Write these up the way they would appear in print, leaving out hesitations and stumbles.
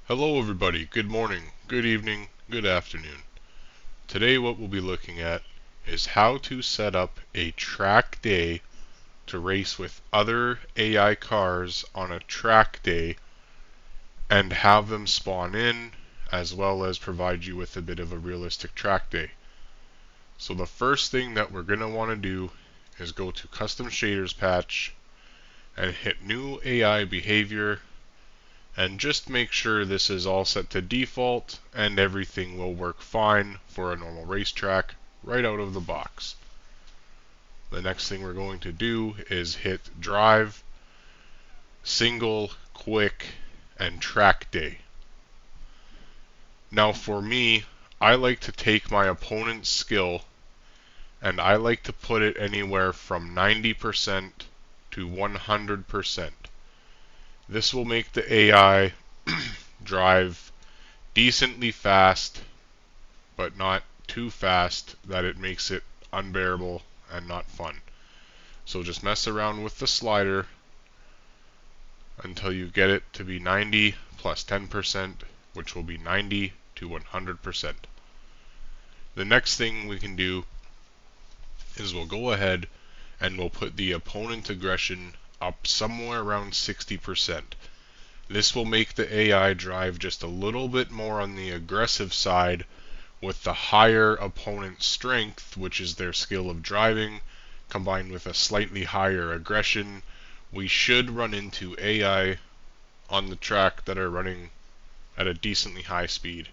Hello everybody, good morning, good evening, good afternoon. Today what we'll be looking at is how to set up a track day to race with other AI cars on a track day and have them spawn in, as well as provide you with a bit of a realistic track day. So the first thing that we're going to want to do is go to Custom Shaders Patch and hit New AI Behavior, and just make sure this is all set to default and everything will work fine for a normal racetrack right out of the box. The next thing we're going to do is hit Drive, Single, Quick, and Track Day. Now for me, I like to take my opponent's skill and I like to put it anywhere from 90% to 100%. This will make the AI drive decently fast, but not too fast that it makes it unbearable and not fun. So just mess around with the slider until you get it to be 90 plus 10%, which will be 90 to 100%. The next thing we can do is we'll go ahead and we'll put the opponent aggression up somewhere around 60%. This will make the AI drive just a little bit more on the aggressive side with the higher opponent strength, which is their skill of driving, combined with a slightly higher aggression. We should run into AI on the track that are running at a decently high speed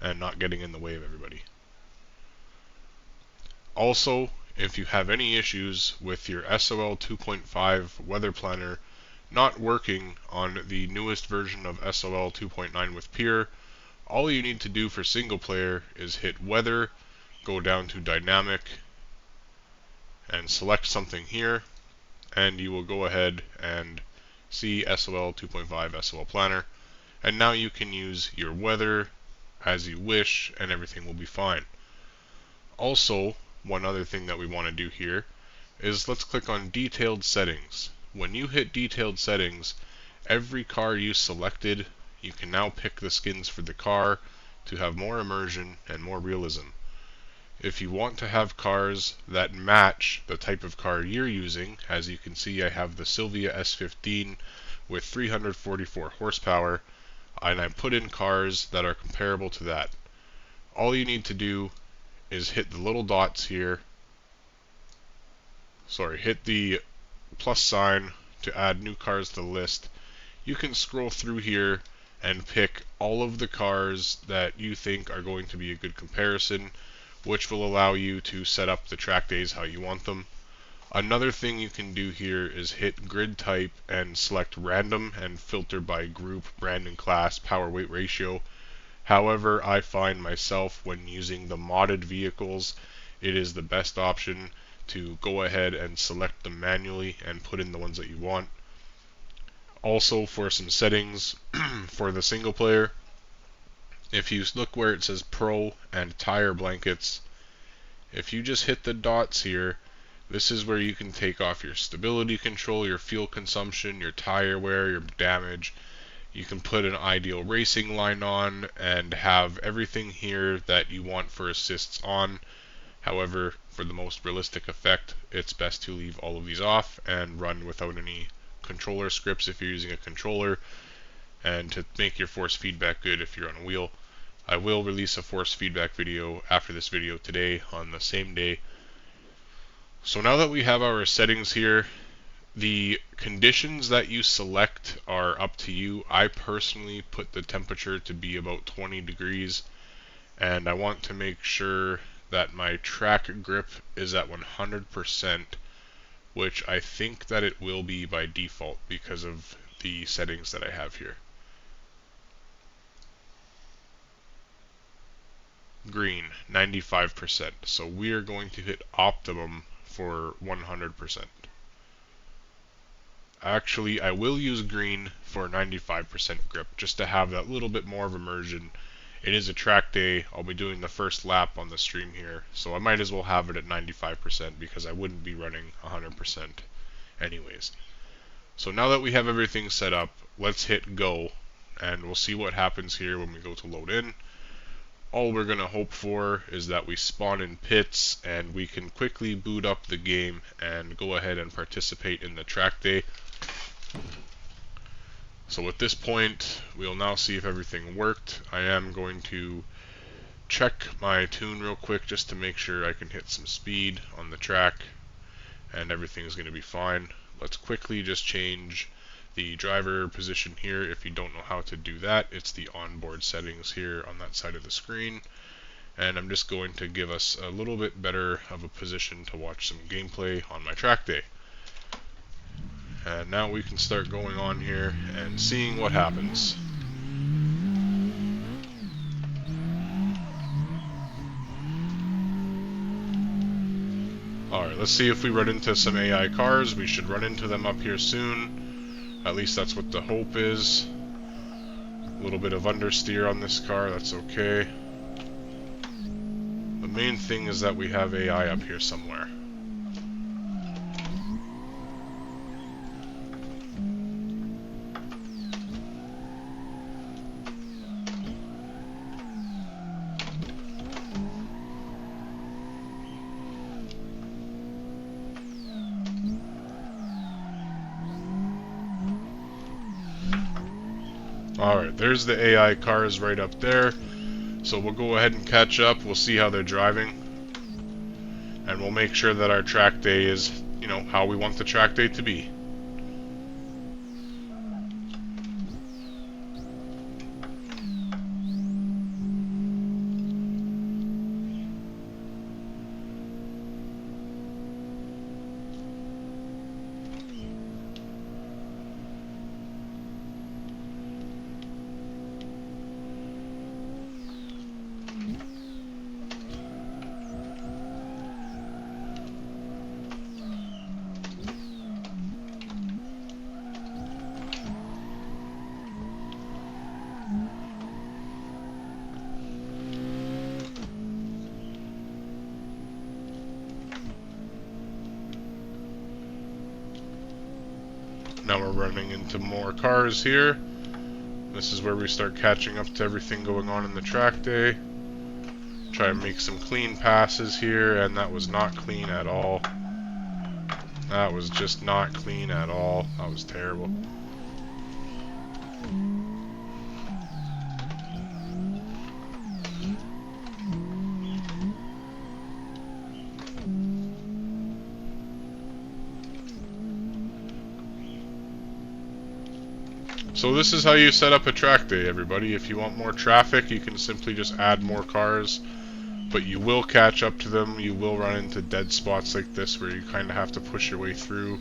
and not getting in the way of everybody. Also, if you have any issues with your SOL 2.5 weather planner not working on the newest version of SOL 2.9 with Peer, all you need to do for single player is hit Weather, go down to Dynamic, and select something here, and you will go ahead and see SOL 2.5 SOL Planner, and now you can use your weather as you wish and everything will be fine. Also, one other thing that we want to do here is let's click on Detailed Settings. When you hit Detailed Settings, every car you selected, you can now pick the skins for the car to have more immersion and more realism. If you want to have cars that match the type of car you're using, as you can see I have the Silvia S15 with 344 horsepower, and I put in cars that are comparable to that. All you need to do is hit the little dots here, hit the plus sign to add new cars to the list. You can scroll through here and pick all of the cars that you think are going to be a good comparison, which will allow you to set up the track days how you want them. Another thing you can do here is hit grid type and select random and filter by group, brand and class, power weight ratio. However, I find myself when using the modded vehicles, it is the best option to go ahead and select them manually and put in the ones that you want. Also, for some settings for the single player, if you look where it says Pro and Tire Blankets, if you just hit the dots here, this is where you can take off your stability control, your fuel consumption, your tire wear, your damage. You can put an ideal racing line on and have everything here that you want for assists on. However, for the most realistic effect, it's best to leave all of these off and run without any controller scripts if you're using a controller, and to make your force feedback good if you're on a wheel. I will release a force feedback video after this video today on the same day. So now that we have our settings here, the conditions that you select are up to you. I personally put the temperature to be about 20 degrees, and I want to make sure that my track grip is at 100%, which I think that it will be by default because of the settings that I have here. Green, 95%. So we are going to hit optimum for 100%. Actually, I will use green for 95% grip just to have that little bit more of immersion. It is a track day. I'll be doing the first lap on the stream here, so I might as well have it at 95% because I wouldn't be running 100% anyways. So now that we have everything set up, let's hit go and we'll see what happens here when we go to load in. All we're going to hope for is that we spawn in pits and we can quickly boot up the game and go ahead and participate in the track day. So at this point, we'll now see if everything worked. I am going to check my tune real quick just to make sure I can hit some speed on the track, and everything is going to be fine. Let's quickly just change the driver position here. If you don't know how to do that, it's the onboard settings here on that side of the screen. And I'm just going to give us a little bit better of a position to watch some gameplay on my track day. And now we can start going on here and seeing what happens. Alright, let's see if we run into some AI cars. We should run into them up here soon. At least that's what the hope is. A little bit of understeer on this car, that's okay. The main thing is that we have AI up here somewhere. Alright, there's the AI cars right up there. So we'll go ahead and catch up. We'll see how they're driving. And we'll make sure that our track day is, you know, how we want the track day to be. Now we're running into more cars here. This is where we start catching up to everything going on in the track day. Try and make some clean passes here, and that was not clean at all. That was just not clean at all. That was terrible. So this is how you set up a track day, everybody. If you want more traffic, you can simply just add more cars, but you will catch up to them. You will run into dead spots like this where you kind of have to push your way through.